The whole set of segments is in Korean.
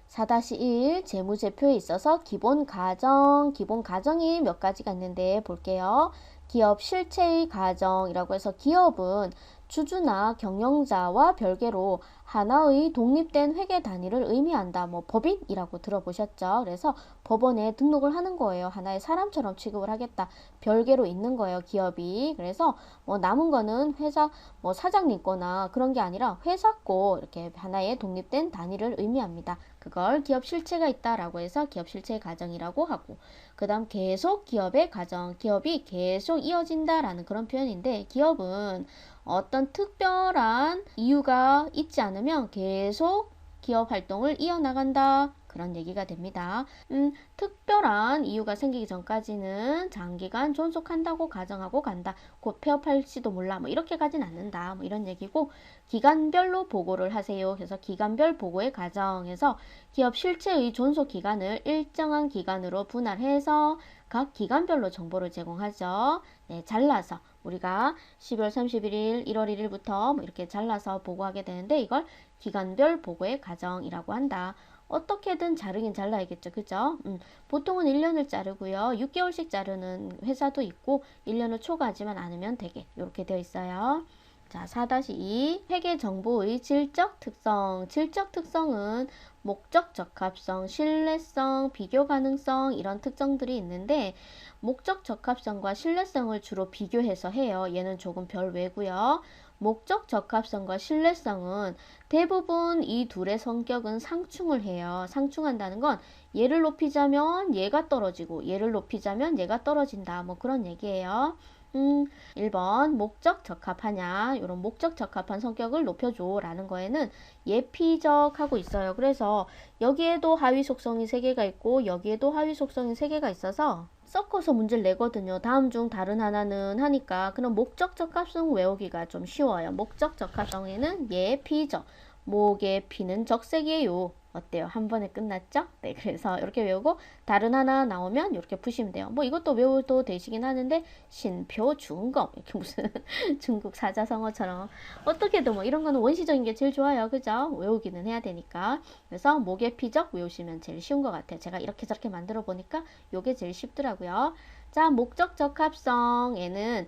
4-1 재무제표에 있어서 기본 가정이 몇 가지가 있는데 볼게요. 기업 실체의 가정이라고 해서 기업은 주주나 경영자와 별개로 하나의 독립된 회계 단위를 의미한다. 뭐 법인이라고 들어보셨죠? 그래서 법원에 등록을 하는 거예요. 하나의 사람처럼 취급을 하겠다. 별개로 있는 거예요, 기업이. 그래서 뭐 남은 거는 회사 뭐 사장님 거나 그런 게 아니라 회사 거 이렇게 하나의 독립된 단위를 의미합니다. 그걸 기업 실체가 있다라고 해서 기업 실체 가정이라고 하고, 그 다음 계속 기업의 가정, 기업이 계속 이어진다라는 그런 표현인데, 기업은 어떤 특별한 이유가 있지 않으면 계속 기업 활동을 이어나간다. 그런 얘기가 됩니다. 특별한 이유가 생기기 전까지는 장기간 존속한다고 가정하고 간다. 곧 폐업할지도 몰라. 뭐 이렇게 가진 않는다. 뭐 이런 얘기고, 기간별로 보고를 하세요. 그래서 기간별 보고의 가정에서 기업 실체의 존속 기간을 일정한 기간으로 분할해서 각 기간별로 정보를 제공하죠. 네, 잘라서 우리가 12월 31일, 1월 1일부터 뭐 이렇게 잘라서 보고하게 되는데, 이걸 기간별 보고의 가정이라고 한다. 어떻게든 자르긴 잘라야겠죠. 그죠? 보통은 1년을 자르고요. 6개월씩 자르는 회사도 있고 1년을 초과하지만 않으면 되게 이렇게 되어 있어요. 자, 4-2 회계 정보의 질적 특성. 질적 특성은 목적 적합성, 신뢰성, 비교 가능성 이런 특성들이 있는데, 목적 적합성과 신뢰성을 주로 비교해서 해요. 얘는 조금 별 외고요. 목적 적합성과 신뢰성은 대부분 이 둘의 성격은 상충을 해요. 상충한다는 건 얘를 높이자면 얘가 떨어지고 얘를 높이자면 얘가 떨어진다. 뭐 그런 얘기예요. 1번 목적 적합하냐, 이런 목적 적합한 성격을 높여줘 라는 거에는 예피적 하고 있어요. 그래서 여기에도 하위 속성이 3개가 있고 여기에도 하위 속성이 3개가 있어서 섞어서 문제를 내거든요. 다음 중 다른 하나는 하니까. 그럼 목적 적합성 외우기가 좀 쉬워요. 목적 적합성에는 예피적, 목의 피는 적색이에요. 어때요? 한 번에 끝났죠? 네, 그래서 이렇게 외우고 다른 하나 나오면 이렇게 푸시면 돼요. 뭐 이것도 외워도 되시긴 하는데, 신표 중검 이렇게 무슨 중국 사자성어처럼 어떻게든 뭐 이런 거는 원시적인 게 제일 좋아요. 그죠? 외우기는 해야 되니까. 그래서 목의 피적 외우시면 제일 쉬운 것 같아요. 제가 이렇게 저렇게 만들어 보니까 요게 제일 쉽더라고요. 자, 목적 적합성에는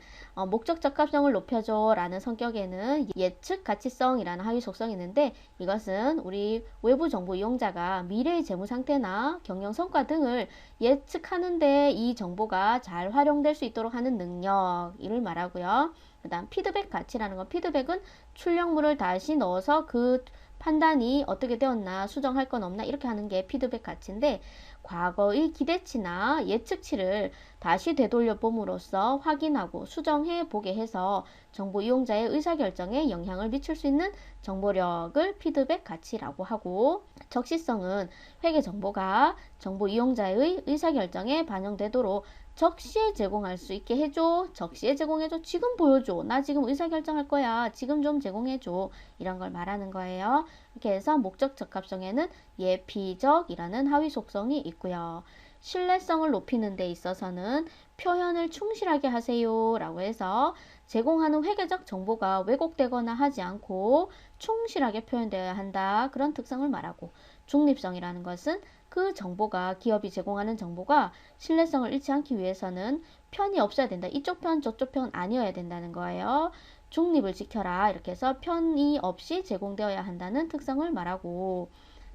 목적 적합성을 높여줘 라는 성격에는 예측 가치성이라는 하위 속성이 있는데, 이것은 우리 외부 정보 이용자가 미래의 재무 상태나 경영 성과 등을 예측하는데 이 정보가 잘 활용될 수 있도록 하는 능력, 이를 말하고요. 그 다음 피드백 가치라는 건, 피드백은 출력물을 다시 넣어서 그 판단이 어떻게 되었나, 수정할 건 없나 이렇게 하는 게 피드백 가치인데, 과거의 기대치나 예측치를 다시 되돌려 봄으로써 확인하고 수정해 보게 해서 정보 이용자의 의사결정에 영향을 미칠 수 있는 정보력을 피드백 가치라고 하고, 적시성은 회계 정보가 정보 이용자의 의사결정에 반영되도록 적시에 제공할 수 있게 해줘. 적시에 제공해줘. 지금 보여줘. 나 지금 의사결정할 거야. 지금 좀 제공해줘. 이런 걸 말하는 거예요. 이렇게 해서 목적 적합성에는 예피적이라는 하위 속성이 있고요. 신뢰성을 높이는 데 있어서는 표현을 충실하게 하세요 라고 해서 제공하는 회계적 정보가 왜곡되거나 하지 않고 충실하게 표현되어야 한다. 그런 특성을 말하고, 중립성이라는 것은 그 정보가, 기업이 제공하는 정보가 신뢰성을 잃지 않기 위해서는 편이 없어야 된다. 이쪽 편 저쪽 편 아니어야 된다는 거예요. 중립을 지켜라 이렇게 해서 편이 없이 제공되어야 한다는 특성을 말하고,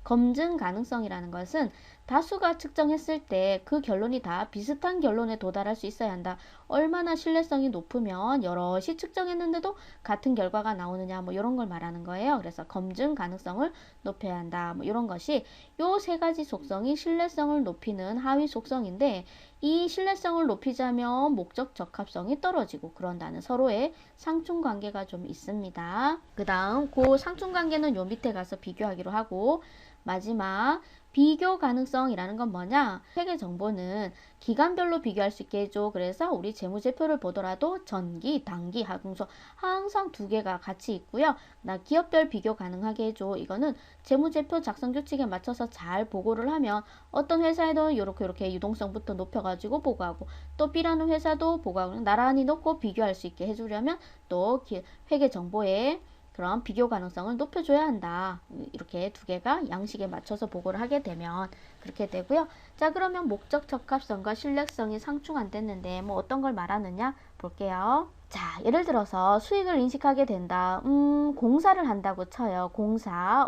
검증 가능성이라는 것은 다수가 측정했을 때 그 결론이 다 비슷한 결론에 도달할 수 있어야 한다. 얼마나 신뢰성이 높으면 여럿이 측정했는데도 같은 결과가 나오느냐, 뭐 이런 걸 말하는 거예요. 그래서 검증 가능성을 높여야 한다. 뭐 이런 것이 요 3가지 속성이 신뢰성을 높이는 하위 속성인데, 이 신뢰성을 높이자면 목적 적합성이 떨어지고 그런다는 서로의 상충 관계가 좀 있습니다. 그 다음 그 상충 관계는 요 밑에 가서 비교하기로 하고, 마지막 비교 가능성이라는 건 뭐냐? 회계 정보는 기간별로 비교할 수 있게 해줘. 그래서 우리 재무제표를 보더라도 전기, 단기, 하중서 항상 2개가 같이 있고요. 나 기업별 비교 가능하게 해줘. 이거는 재무제표 작성 규칙에 맞춰서 잘 보고를 하면 어떤 회사에도 이렇게 유동성부터 높여가지고 보고하고, 또 B라는 회사도 보고하고 나란히 놓고 비교할 수 있게 해주려면 또 회계 정보에 그런 비교 가능성을 높여줘야 한다. 이렇게 두 개가 양식에 맞춰서 보고를 하게 되면 그렇게 되고요. 자, 그러면 목적 적합성과 신뢰성이 상충 안 됐는데 뭐 어떤 걸 말하느냐 볼게요. 자, 예를 들어서 수익을 인식하게 된다. 공사를 한다고 쳐요. 공사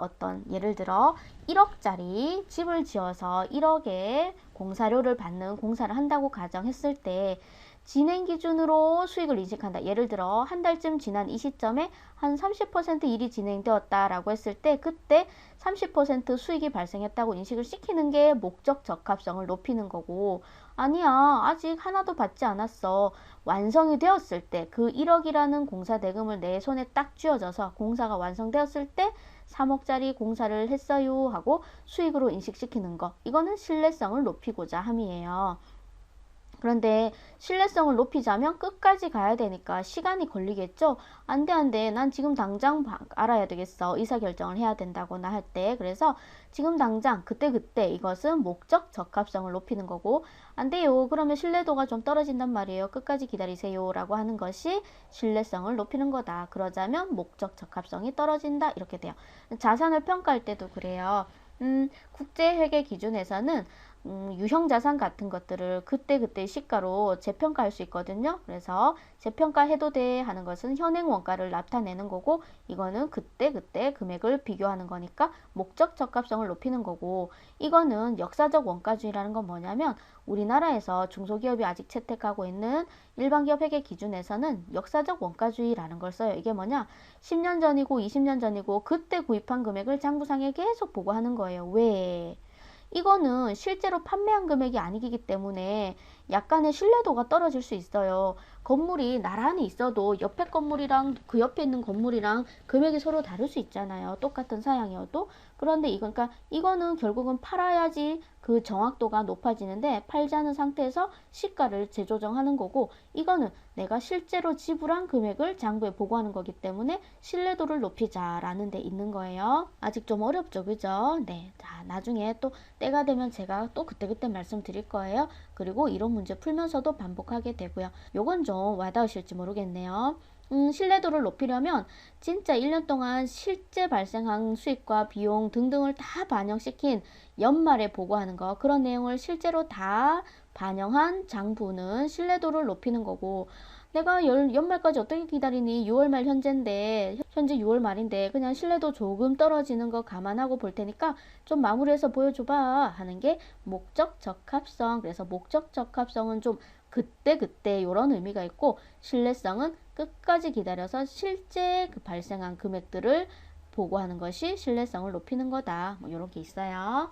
예를 들어 1억짜리 집을 지어서 1억의 공사료를 받는 공사를 한다고 가정했을 때 진행 기준으로 수익을 인식한다. 예를 들어 한 달쯤 지난 이 시점에 한 30% 일이 진행되었다라고 했을 때 그때 30% 수익이 발생했다고 인식을 시키는 게 목적 적합성을 높이는 거고, 아니야 아직 하나도 받지 않았어. 완성이 되었을 때 그 1억이라는 공사 대금을 내 손에 딱 쥐어져서 공사가 완성되었을 때 3억짜리 공사를 했어요 하고 수익으로 인식시키는 거, 이거는 신뢰성을 높이고자 함이에요. 그런데 신뢰성을 높이자면 끝까지 가야 되니까 시간이 걸리겠죠. 안 돼, 안 돼. 난 지금 당장 알아야 되겠어. 의사결정을 해야 된다거나 할 때. 그래서 지금 당장 그때 이것은 목적 적합성을 높이는 거고, 안 돼요. 그러면 신뢰도가 좀 떨어진단 말이에요. 끝까지 기다리세요 라고 하는 것이 신뢰성을 높이는 거다. 그러자면 목적 적합성이 떨어진다. 이렇게 돼요. 자산을 평가할 때도 그래요. 국제회계 기준에서는 유형자산 같은 것들을 그때그때 시가로 재평가할 수 있거든요. 그래서 재평가해도 돼 하는 것은 현행 원가를 나타내는 거고, 이거는 그때그때 금액을 비교하는 거니까 목적 적합성을 높이는 거고, 이거는 역사적 원가주의라는 건 뭐냐면 우리나라에서 중소기업이 아직 채택하고 있는 일반기업 회계 기준에서는 역사적 원가주의라는 걸 써요. 이게 뭐냐? 10년 전이고 20년 전이고 그때 구입한 금액을 장부상에 계속 보고하는 거예요. 왜? 이거는 실제로 판매한 금액이 아니기 때문에 약간의 신뢰도가 떨어질 수 있어요. 건물이 나란히 있어도 옆에 건물이랑 그 옆에 있는 건물이랑 금액이 서로 다를 수 있잖아요. 똑같은 사양이어도. 그런데 그러니까 이거는 결국은 팔아야지 그 정확도가 높아지는데, 팔지 않은 상태에서 시가를 재조정하는 거고, 이거는 내가 실제로 지불한 금액을 장부에 보고하는 거기 때문에 신뢰도를 높이자라는 데 있는 거예요. 아직 좀 어렵죠, 그죠? 네, 자, 나중에 또 때가 되면 제가 또 그때그때 말씀드릴 거예요. 그리고 이런 문제 풀면서도 반복하게 되고요. 요건 좀 와닿으실지 모르겠네요. 신뢰도를 높이려면 진짜 1년 동안 실제 발생한 수익과 비용 등등을 다 반영시킨 연말에 보고하는 거, 그런 내용을 실제로 다 반영한 장부는 신뢰도를 높이는 거고, 내가 연말까지 어떻게 기다리니? 6월 말 현재인데, 현재 6월 말인데 그냥 신뢰도 조금 떨어지는 거 감안하고 볼 테니까 좀 마무리해서 보여줘봐 하는 게 목적 적합성. 그래서 목적 적합성은 좀 그때 이런 의미가 있고, 신뢰성은 끝까지 기다려서 실제 그 발생한 금액들을 보고하는 것이 신뢰성을 높이는 거다. 뭐 이런 게 있어요.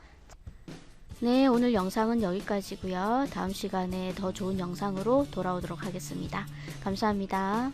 네, 오늘 영상은 여기까지고요. 다음 시간에 더 좋은 영상으로 돌아오도록 하겠습니다. 감사합니다.